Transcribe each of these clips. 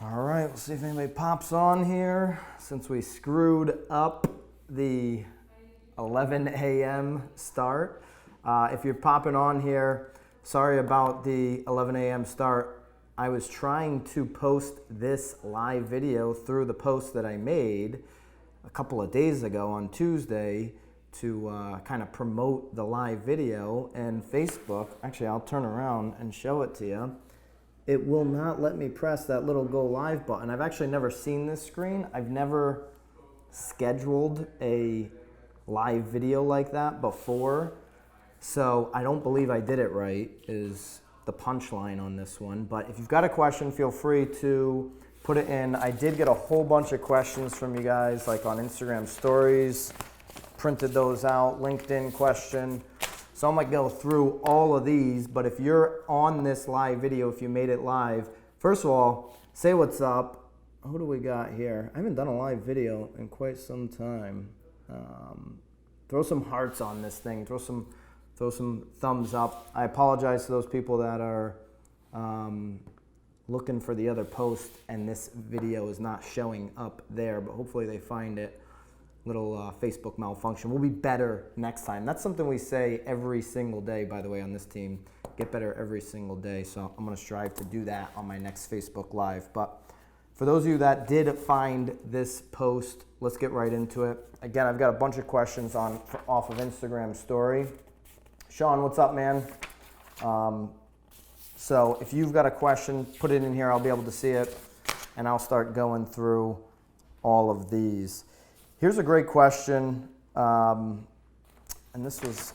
All right, we'll see if anybody pops on here since we screwed up the 11 a.m. start. If you're popping on here, sorry about the 11 a.m. start. I was trying to post this live video through the post that I made a couple of days ago on Tuesday to kind of promote the live video, and Facebook, actually I'll turn around and show it to you. It will not let me press that little go live button. I've actually never seen this screen. I've never scheduled a live video like that before. So I don't believe I did it right is the punchline on this one. But if you've got a question, feel free to put it in. I did get a whole bunch of questions from you guys, like on Instagram stories, printed those out, LinkedIn question. So I'm gonna go through all of these, but if you're on this live video, if you made it live, first of all, say what's up. Who do we got here? I haven't done a live video in quite some time. Throw some hearts on this thing. Throw some thumbs up. I apologize to those people that are looking for the other post and this video is not showing up there, but hopefully they find it. Little Facebook malfunction. We'll be better next time. That's something we say every single day, by the way, on this team. Get better every single day. So I'm going to strive to do that on my next Facebook Live. But for those of you that did find this post, let's get right into it. Again, I've got a bunch of questions off of Instagram story. Sean, what's up, man? So if you've got a question, put it in here. I'll be able to see it, and I'll start going through all of these. Here's a great question, and this was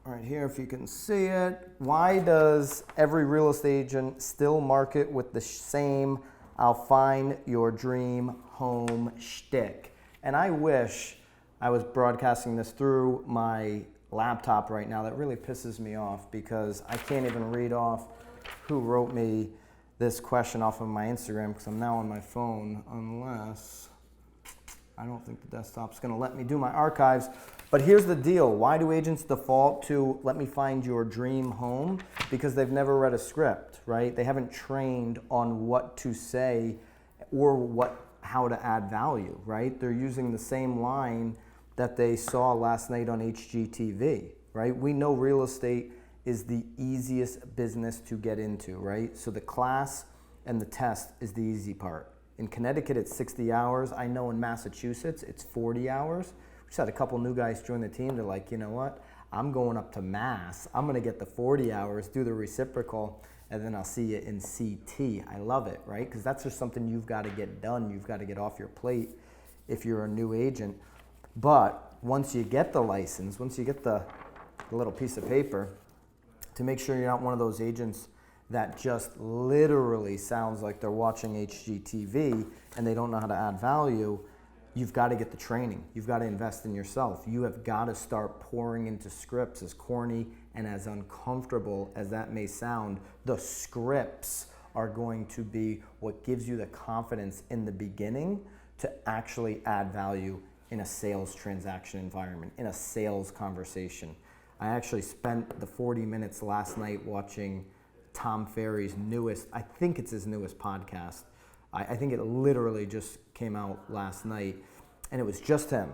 right here, if you can see it. Why does every real estate agent still market with the same "I'll find your dream home" shtick? And I wish I was broadcasting this through my laptop right now. That really pisses me off because I can't even read off who wrote me this question off of my Instagram because I'm now on my phone, unless... I don't think the desktop's going to let me do my archives. But here's the deal. Why do agents default to "let me find your dream home"? Because they've never read a script, right? They haven't trained on what to say or how to add value, right? They're using the same line that they saw last night on HGTV, right? We know real estate is the easiest business to get into, right? So the class and the test is the easy part. In Connecticut, it's 60 hours. I know in Massachusetts, it's 40 hours. We just had a couple new guys join the team. They're like, you know what? I'm going up to Mass. I'm going to get the 40 hours, do the reciprocal, and then I'll see you in CT. I love it, right? Because that's just something you've got to get done. You've got to get off your plate if you're a new agent. But once you get the license, once you get the little piece of paper, to make sure you're not one of those agents that just literally sounds like they're watching HGTV and they don't know how to add value, you've got to get the training. You've got to invest in yourself. You have got to start pouring into scripts. As corny and as uncomfortable as that may sound, the scripts are going to be what gives you the confidence in the beginning to actually add value in a sales transaction environment, in a sales conversation. I actually spent the 40 minutes last night watching Tom Ferry's newest, I think it's his newest podcast. I think it literally just came out last night, and it was just him,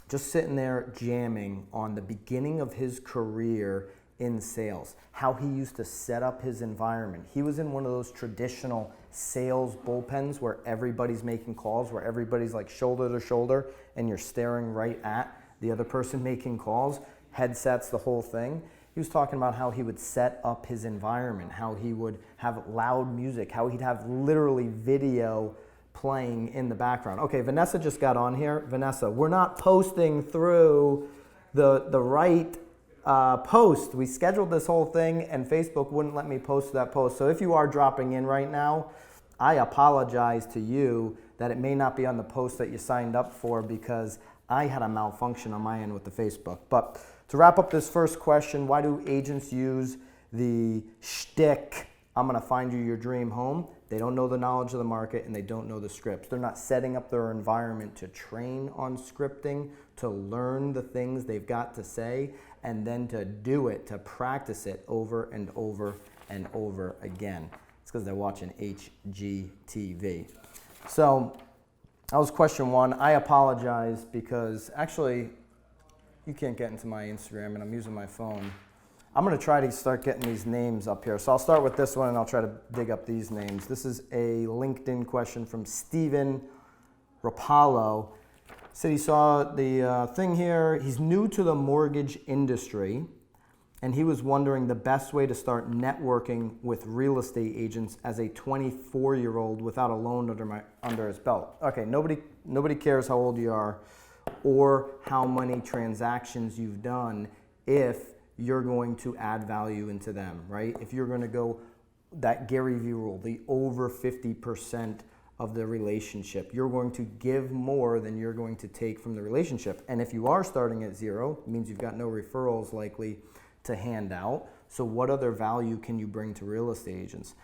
just sitting there jamming on the beginning of his career in sales, how he used to set up his environment. He was in one of those traditional sales bullpens where everybody's making calls, where everybody's like shoulder to shoulder, and you're staring right at the other person making calls, headsets, the whole thing. He was talking about how he would set up his environment, how he would have loud music, how he'd have literally video playing in the background. Okay, Vanessa just got on here. Vanessa, we're not posting through the right post. We scheduled this whole thing and Facebook wouldn't let me post that post. So if you are dropping in right now, I apologize to you that it may not be on the post that you signed up for because I had a malfunction on my end with the Facebook. But to wrap up this first question, why do agents use the shtick, "I'm going to find you your dream home"? They don't know the knowledge of the market and they don't know the scripts. They're not setting up their environment to train on scripting, to learn the things they've got to say, and then to do it, to practice it over and over and over again. It's because they're watching HGTV. So that was question one. I apologize because actually you can't get into my Instagram and I'm using my phone. I'm going to try to start getting these names up here. So I'll start with this one and I'll try to dig up these names. This is a LinkedIn question from Steven Rapallo. Said he saw the thing here. He's new to the mortgage industry and he was wondering the best way to start networking with real estate agents as a 24-year-old without a loan under his belt. Okay, nobody cares how old you are or how many transactions you've done if you're going to add value into them, right? If you're going to go that Gary Vee rule, the over 50% of the relationship, you're going to give more than you're going to take from the relationship. And if you are starting at zero, it means you've got no referrals likely to hand out. So what other value can you bring to real estate agents?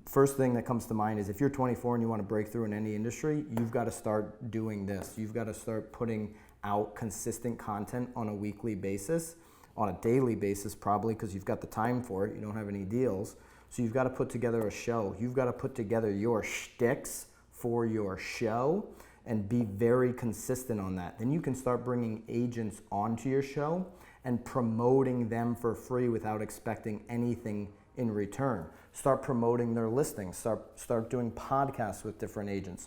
First thing that comes to mind is if you're 24 and you want to break through in any industry, you've got to start doing this. You've got to start putting out consistent content on a weekly basis, on a daily basis probably, because you've got the time for it. You don't have any deals. So you've got to put together a show. You've got to put together your shticks for your show and be very consistent on that. Then you can start bringing agents onto your show and promoting them for free without expecting anything in return. Start promoting their listings. Start doing podcasts with different agents.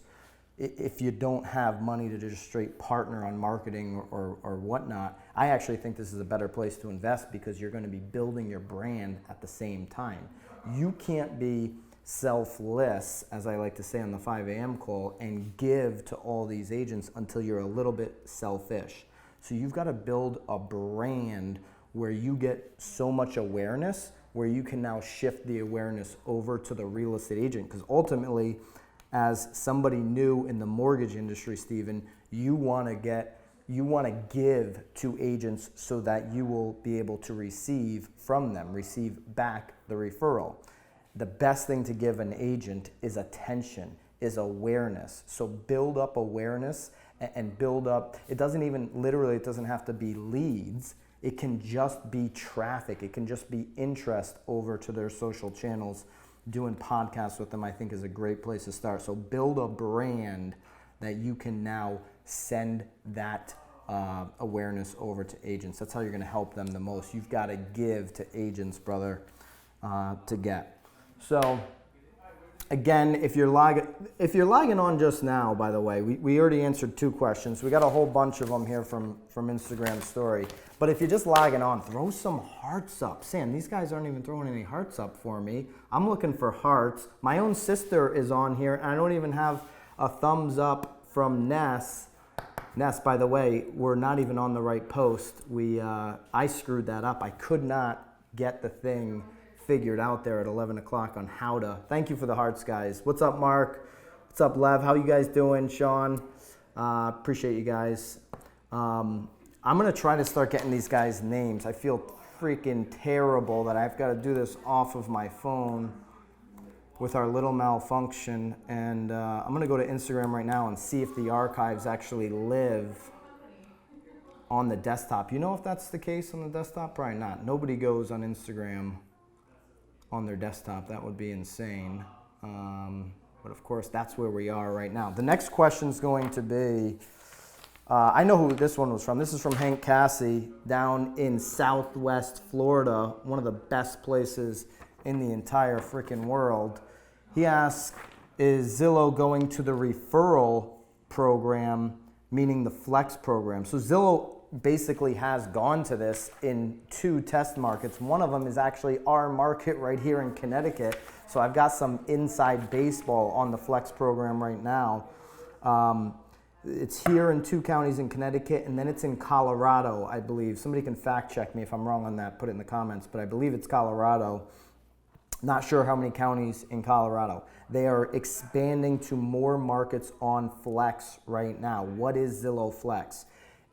If you don't have money to just straight partner on marketing or whatnot, I actually think this is a better place to invest because you're going to be building your brand at the same time. You can't be selfless, as I like to say on the 5 a.m. call, and give to all these agents until you're a little bit selfish. So you've got to build a brand where you get so much awareness where you can now shift the awareness over to the real estate agent. Because ultimately, as somebody new in the mortgage industry, Stephen, you want to give to agents so that you will be able to receive from them, receive back the referral. The best thing to give an agent is attention, is awareness. So build up awareness and build up, it doesn't have to be leads. It can just be traffic. It can just be interest over to their social channels. Doing podcasts with them, I think, is a great place to start. So build a brand that you can now send that awareness over to agents. That's how you're going to help them the most. You've got to give to agents, brother, to get. So again, if you're logging on just now, by the way, we already answered 2 questions. We got a whole bunch of them here from Instagram story. But if you're just logging on, throw some hearts up. Sam, these guys aren't even throwing any hearts up for me. I'm looking for hearts. My own sister is on here, and I don't even have a thumbs up from Ness. Ness, by the way, we're not even on the right post. I screwed that up. I could not get the thing figured out there at 11 o'clock on how to. Thank you for the hearts, guys. What's up, Mark? What's up, Lev? How you guys doing? Sean? Appreciate you guys. I'm going to try to start getting these guys' names. I feel freaking terrible that I've got to do this off of my phone with our little malfunction. And I'm going to go to Instagram right now and see if the archives actually live on the desktop. You know if that's the case on the desktop? Probably not. Nobody goes on Instagram on their desktop. That would be insane. But of course, that's where we are right now. The next question is going to be, I know who this one was from. This is from Hank Cassie down in Southwest Florida, one of the best places in the entire freaking world. He asks, is Zillow going to the referral program, meaning the Flex program? So Zillow basically has gone to this in 2 test markets. One of them is actually our market right here in Connecticut. So I've got some inside baseball on the Flex program right now. It's here in 2 counties in Connecticut, and then it's in Colorado, I believe. Somebody can fact check me if I'm wrong on that, put it in the comments, but I believe it's Colorado. Not sure how many counties in Colorado. They are expanding to more markets on Flex right now. What is Zillow Flex?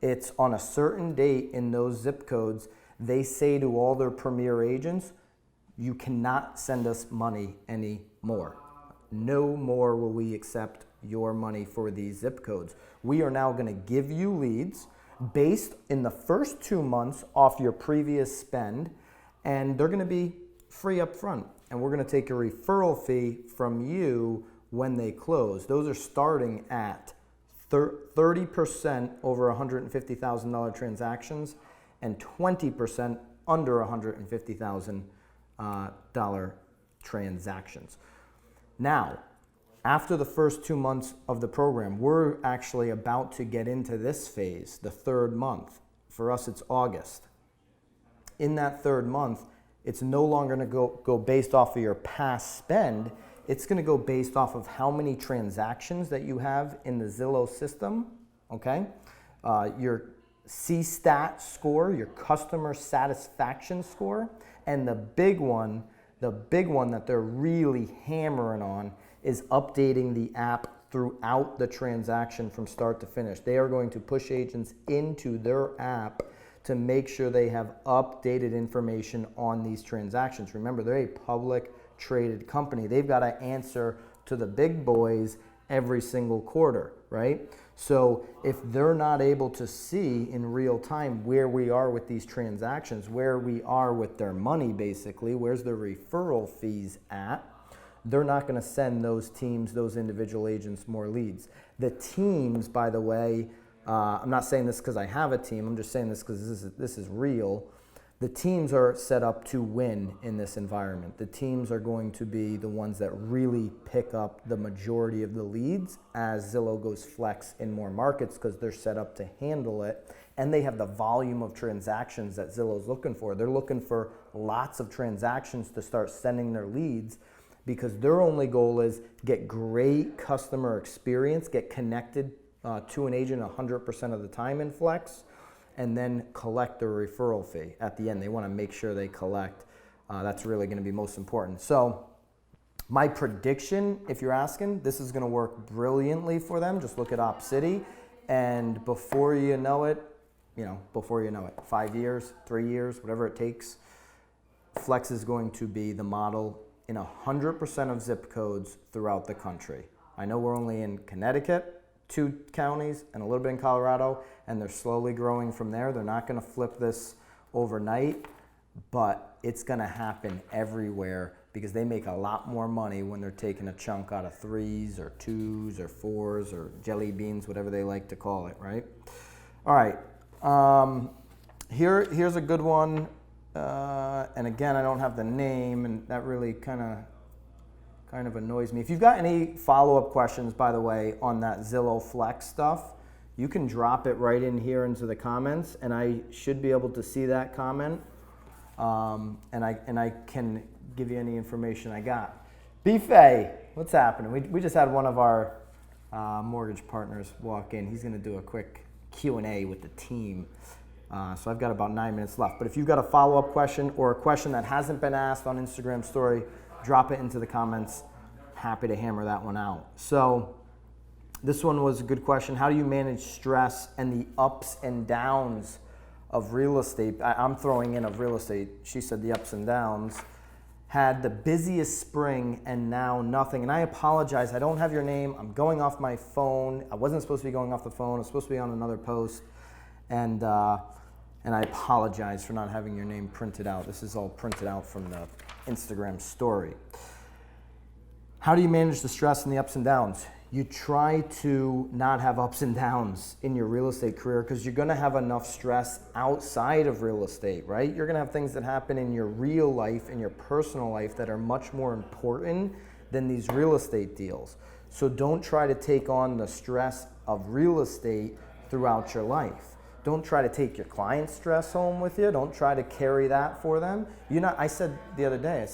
It's on a certain date in those zip codes, they say to all their premier agents, you cannot send us money anymore. No more will we accept your money for these zip codes. We are now going to give you leads based in the first 2 months off your previous spend, and they're going to be free up front. and we're going to take a referral fee from you when they close. Those are starting at 30% over $150,000 transactions and 20% under $150,000 transactions. Now, after the first 2 months of the program, we're actually about to get into this phase, the third month. For us, it's August. In that third month, it's no longer going to go based off of your past spend. It's going to go based off of how many transactions that you have in the Zillow system, okay? Your CSAT score, your customer satisfaction score, and the big one that they're really hammering on is updating the app throughout the transaction from start to finish. They are going to push agents into their app to make sure they have updated information on these transactions. Remember, they're a public traded company. They've got to answer to the big boys every single quarter, right? So if they're not able to see in real time where we are with these transactions, where we are with their money basically, where's their referral fees at, they're not going to send those teams, those individual agents more leads. The teams, by the way, I'm not saying this because I have a team, I'm just saying this because this is real. The teams are set up to win in this environment. The teams are going to be the ones that really pick up the majority of the leads as Zillow goes flex in more markets because they're set up to handle it. And they have the volume of transactions that Zillow's looking for. They're looking for lots of transactions to start sending their leads because their only goal is get great customer experience, get connected to an agent 100% of the time in flex, and then collect their referral fee at the end. They want to make sure they collect. That's really going to be most important. So my prediction, if you're asking, this is going to work brilliantly for them. Just look at Op City, and before you know it, 5 years, 3 years, whatever it takes, Flex is going to be the model in 100% of zip codes throughout the country. I know we're only in Connecticut, 2 counties, and a little bit in Colorado, and they're slowly growing from there. They're not going to flip this overnight, but it's going to happen everywhere because they make a lot more money when they're taking a chunk out of 3s or 2s or 4s or jelly beans, whatever they like to call it, right? All right, here's a good one, and again, I don't have the name, and that really kind of annoys me. If you've got any follow-up questions, by the way, on that Zillow Flex stuff, you can drop it right in here into the comments, and I should be able to see that comment, and I can give you any information I got. B-Fay, what's happening? We just had one of our mortgage partners walk in. He's going to do a quick Q&A with the team. So I've got about 9 minutes left. But if you've got a follow-up question or a question that hasn't been asked on Instagram story, drop it into the comments. Happy to hammer that one out. So this one was a good question. How do you manage stress and the ups and downs of real estate? I'm throwing in of real estate. She said the ups and downs. Had the busiest spring and now nothing. And I apologize. I don't have your name. I'm going off my phone. I wasn't supposed to be going off the phone. I was supposed to be on another post. And I apologize for not having your name printed out. This is all printed out from the Instagram story. How do you manage the stress and the ups and downs? You try to not have ups and downs in your real estate career because you're going to have enough stress outside of real estate, right? You're going to have things that happen in your real life, in your personal life, that are much more important than these real estate deals. So don't try to take on the stress of real estate throughout your life. Don't try to take your client's stress home with you. Don't try to carry that for them. I said the other day,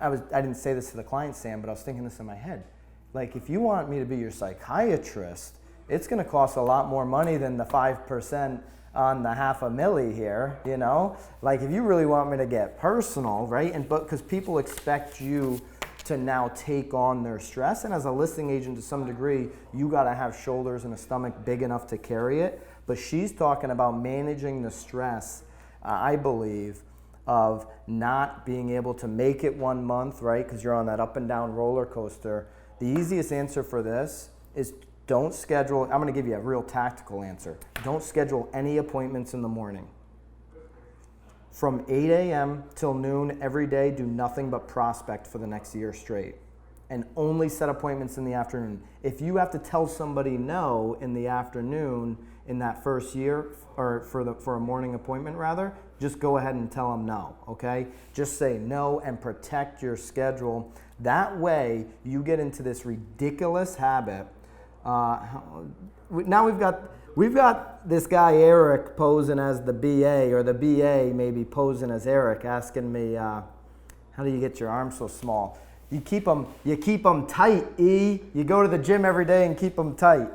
I didn't say this to the client, Sam, but I was thinking this in my head. Like, if you want me to be your psychiatrist, it's going to cost a lot more money than the 5% on the $500,000 here, Like, if you really want me to get personal, right? But because people expect you to now take on their stress, and as a listing agent to some degree, you got to have shoulders and a stomach big enough to carry it. But she's talking about managing the stress, I believe, of not being able to make it 1 month, right? Because you're on that up and down roller coaster. The easiest answer for this is don't schedule. I'm going to give you a real tactical answer. Don't schedule any appointments in the morning. from 8 a.m. till noon every day, do nothing but prospect for the next year straight. And only set appointments in the afternoon. If you have to tell somebody no in the afternoon in that first year, or for a morning appointment rather, just go ahead and tell them no, okay? Just say no and protect your schedule. That way you get into this ridiculous habit. Now we've got this guy Eric posing as the BA, or the BA maybe posing as Eric, asking me, how do you get your arms so small? You keep them tight, E. You go to the gym every day and keep them tight.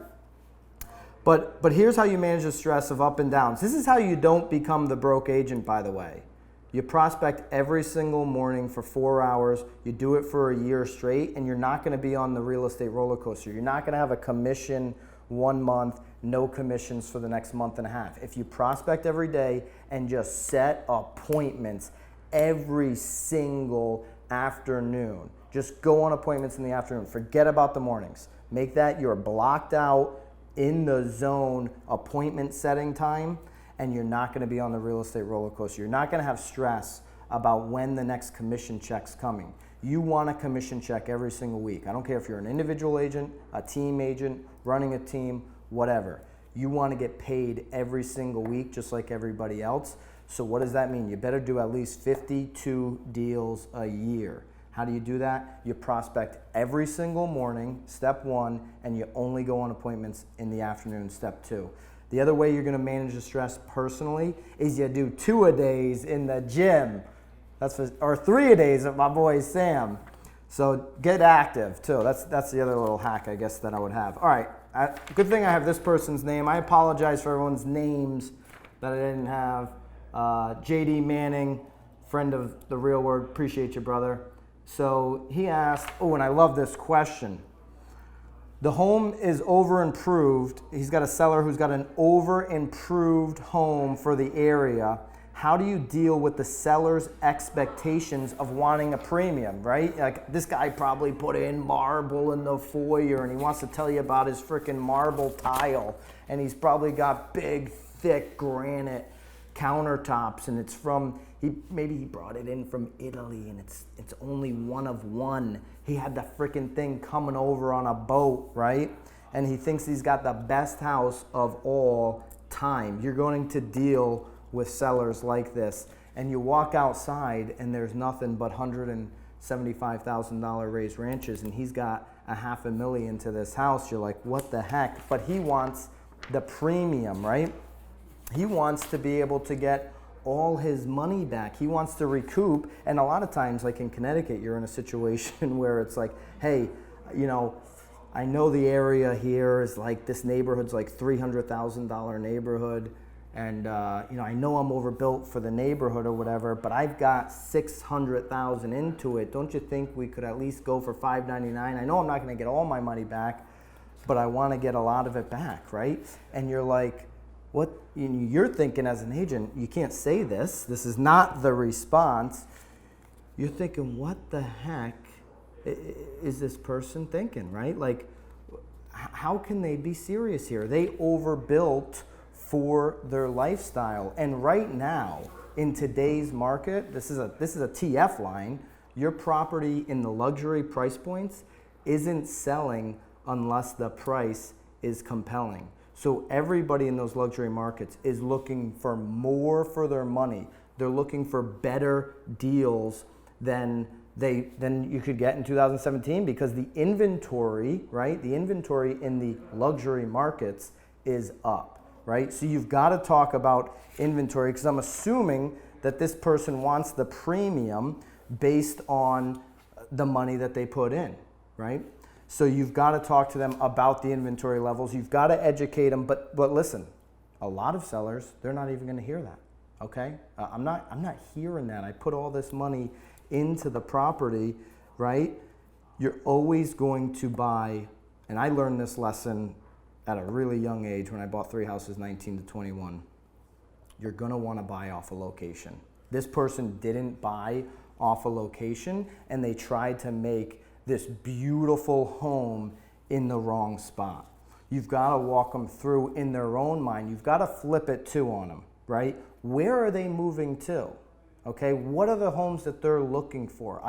But here's how you manage the stress of up and downs. This is how you don't become the broke agent, by the way. You prospect every single morning for 4 hours. You do it for a year straight, and you're not going to be on the real estate roller coaster. You're not going to have a commission 1 month, no commissions for the next month and a half. If you prospect every day and just set appointments every single afternoon, just go on appointments in the afternoon. Forget about the mornings. Make that your blocked out, in the zone appointment setting time, and you're not going to be on the real estate roller coaster. You're not going to have stress about when the next commission check's coming. You want a commission check every single week. I don't care if you're an individual agent, a team agent, running a team, whatever. You want to get paid every single week just like everybody else. So what does that mean? You better do at least 52 deals a year. How do you do that? You prospect every single morning, step one, and you only go on appointments in the afternoon, step two. The other way you're going to manage the stress personally is you do 2-a-days in the gym. Or 3-a-days with my boy Sam. So get active too. That's the other little hack I guess that I would have. All right, good thing I have this person's name. I apologize for everyone's names that I didn't have. JD Manning, friend of the Real Word. Appreciate you, brother. So he asked, and I love this question. The home is overimproved. He's got a seller who's got an overimproved home for the area. How do you deal with the seller's expectations of wanting a premium, right? Like this guy probably put in marble in the foyer and he wants to tell you about his freaking marble tile, and he's probably got big, thick granite countertops, and it's from, maybe he brought it in from Italy, and it's only one of one. He had the freaking thing coming over on a boat, right? And he thinks he's got the best house of all time. You're going to deal with sellers like this, and you walk outside and there's nothing but $175,000 raised ranches, and he's got $500,000 to this house. You're like, what the heck? But he wants the premium, right? He wants to be able to get all his money back. He wants to recoup. And a lot of times, like in Connecticut, you're in a situation where it's like, hey, I know the area here is like, this neighborhood's like $300,000 neighborhood. And I know I'm overbuilt for the neighborhood or whatever, but I've got $600,000 into it. Don't you think we could at least go for $599? I know I'm not going to get all my money back, but I want to get a lot of it back, right? And you're like, what you're thinking as an agent, you can't say this. This is not the response. You're thinking, what the heck is this person thinking, right? Like, how can they be serious here? They overbuilt for their lifestyle. And right now, in today's market, this is a TF line. Your property in the luxury price points isn't selling unless the price is compelling. So everybody in those luxury markets is looking for more for their money. They're looking for better deals than you could get in 2017, because the inventory, right? The inventory in the luxury markets is up, right? So you've got to talk about inventory, because I'm assuming that this person wants the premium based on the money that they put in, right? So you've got to talk to them about the inventory levels. You've got to educate them. But listen, a lot of sellers, they're not even going to hear that. Okay, I'm not hearing that. I put all this money into the property, right? You're always going to buy, and I learned this lesson at a really young age when I bought 3 houses, 19 to 21. You're going to want to buy off a location. This person didn't buy off a location, and they tried to make this beautiful home in the wrong spot. You've got to walk them through in their own mind. You've got to flip it too on them, right? Where are they moving to? Okay, what are the homes that they're looking for?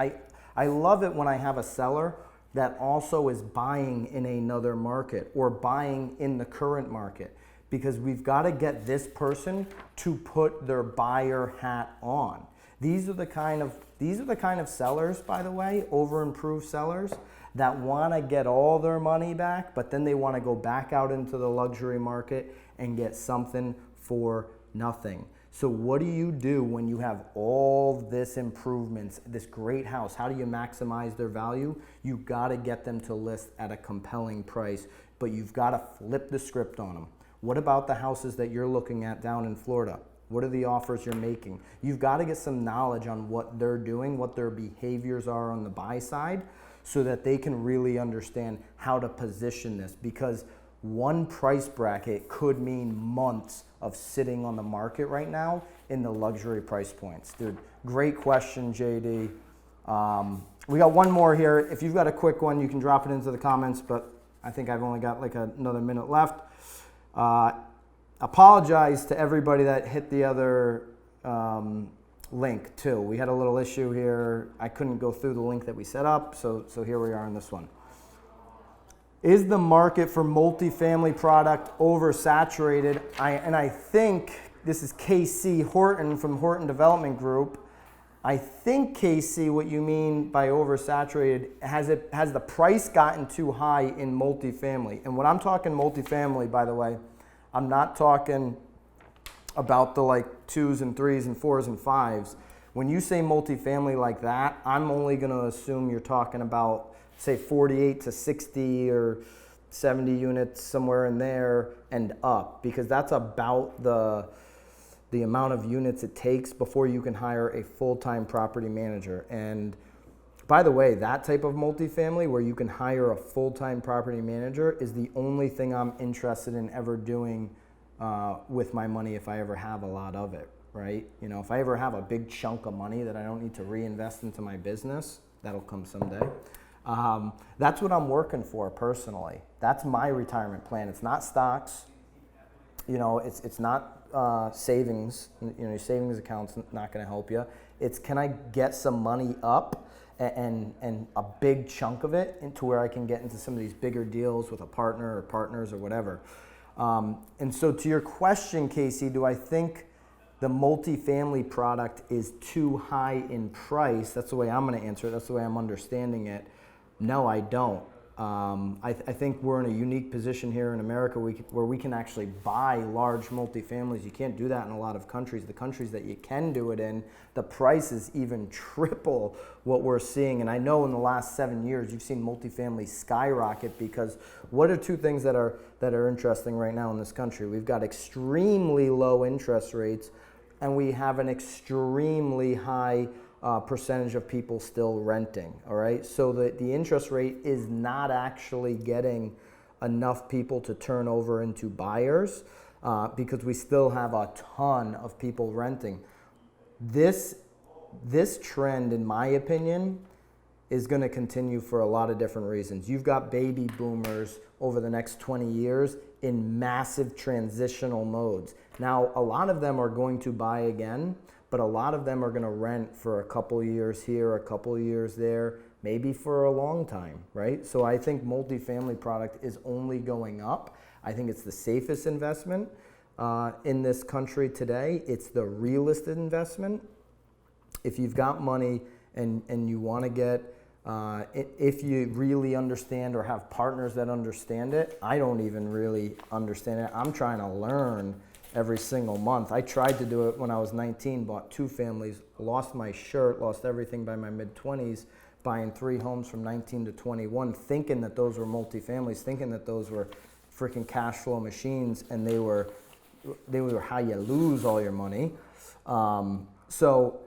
I love it when I have a seller that also is buying in another market or buying in the current market, because we've got to get this person to put their buyer hat on. These are the kind of sellers, by the way, overimproved sellers, that want to get all their money back, but then they want to go back out into the luxury market and get something for nothing. So what do you do when you have all this improvements, this great house? How do you maximize their value? You've got to get them to list at a compelling price, but you've got to flip the script on them. What about the houses that you're looking at down in Florida? What are the offers you're making? You've got to get some knowledge on what they're doing, what their behaviors are on the buy side, so that they can really understand how to position this, because one price bracket could mean months of sitting on the market right now in the luxury price points. Dude, great question, JD. We got one more here. If you've got a quick one, you can drop it into the comments, but I think I've only got like another minute left. Apologize to everybody that hit the other link too. We had a little issue here. I couldn't go through the link that we set up, so here we are on this one. Is the market for multifamily product oversaturated? I think this is KC Horton from Horton Development Group. I think, KC, what you mean by oversaturated, has the price gotten too high in multifamily? And when I'm talking multifamily, by the way, I'm not talking about the like 2s and 3s and 4s and 5s. When you say multifamily like that, I'm only going to assume you're talking about, say, 48 to 60 or 70 units, somewhere in there and up, because that's about the amount of units it takes before you can hire a full-time property manager. And by the way, that type of multifamily where you can hire a full-time property manager is the only thing I'm interested in ever doing with my money if I ever have a lot of it, right? You know, if I ever have a big chunk of money that I don't need to reinvest into my business, that'll come someday. That's what I'm working for personally. That's my retirement plan. It's not stocks. You know, it's not savings. You know, your savings account's not going to help you. It's, can I get some money up and a big chunk of it into where I can get into some of these bigger deals with a partner or partners or whatever. And so to your question, Casey, do I think the multifamily product is too high in price? That's the way I'm going to answer it. That's the way I'm understanding it. No, I don't. I think we're in a unique position here in America where we can actually buy large multifamilies. You can't do that in a lot of countries. The countries that you can do it in, the price is even triple what we're seeing. And I know in the last 7 years, you've seen multifamily skyrocket, because what are two things that are interesting right now in this country? We've got extremely low interest rates, and we have an extremely high percentage of people still renting, all right? So the interest rate is not actually getting enough people to turn over into buyers because we still have a ton of people renting. This trend, in my opinion, is going to continue for a lot of different reasons. You've got baby boomers over the next 20 years in massive transitional modes. Now, a lot of them are going to buy again, but a lot of them are going to rent for a couple years here, a couple years there, maybe for a long time, right? So I think multifamily product is only going up. I think it's the safest investment in this country today. It's the realest investment. If you've got money and you want to get, if you really understand or have partners that understand it, I don't even really understand it. I'm trying to learn every single month. I tried to do it when I was 19, bought 2 families, lost my shirt, lost everything by my mid-20s, buying 3 homes from 19 to 21, thinking that those were multifamilies, thinking that those were freaking cash flow machines, and they were how you lose all your money. So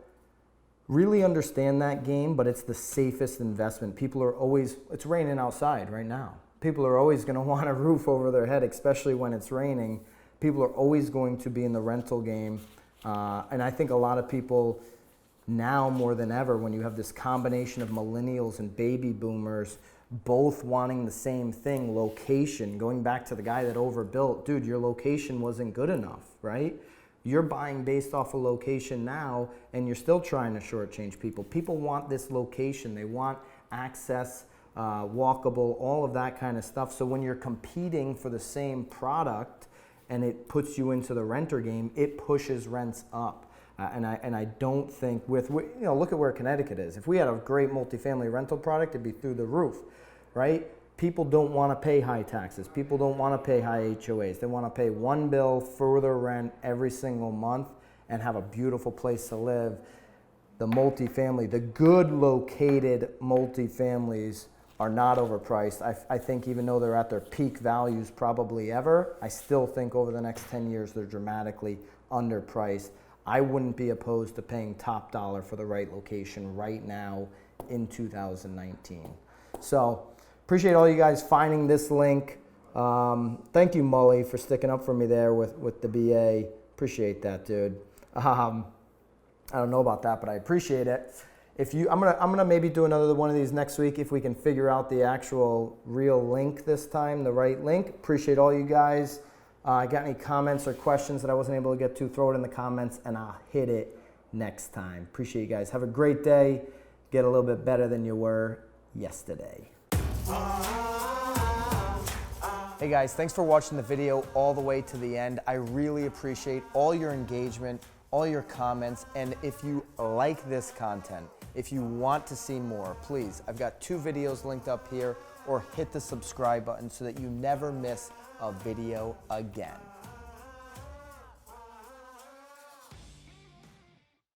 really understand that game, but it's the safest investment. People are always, it's raining outside right now. People are always going to want a roof over their head, especially when it's raining. People are always going to be in the rental game. And I think a lot of people now more than ever, when you have this combination of millennials and baby boomers both wanting the same thing, location, going back to the guy that overbuilt, dude, your location wasn't good enough, right? You're buying based off a location now, and you're still trying to shortchange people. People want this location. They want access, walkable, all of that kind of stuff. So when you're competing for the same product and it puts you into the renter game, it pushes rents up. And I don't think look at where Connecticut is. If we had a great multifamily rental product, it'd be through the roof, right? People don't want to pay high taxes. People don't want to pay high HOAs. They want to pay one bill for their rent every single month and have a beautiful place to live. The multifamily, the good located multifamilies are not overpriced. I think even though they're at their peak values probably ever, I still think over the next 10 years they're dramatically underpriced. I wouldn't be opposed to paying top dollar for the right location right now in 2019. So appreciate all you guys finding this link. Thank you, Mully, for sticking up for me there with the BA. Appreciate that, dude. I don't know about that, but I appreciate it. I'm gonna maybe do another one of these next week if we can figure out the actual real link this time, the right link. Appreciate all you guys. Got any comments or questions that I wasn't able to get to, throw it in the comments and I'll hit it next time. Appreciate you guys. Have a great day. Get a little bit better than you were yesterday. Hey guys, thanks for watching the video all the way to the end. I really appreciate all your engagement, all your comments, and if you like this content, if you want to see more, please, I've got 2 videos linked up here, or hit the subscribe button so that you never miss a video again.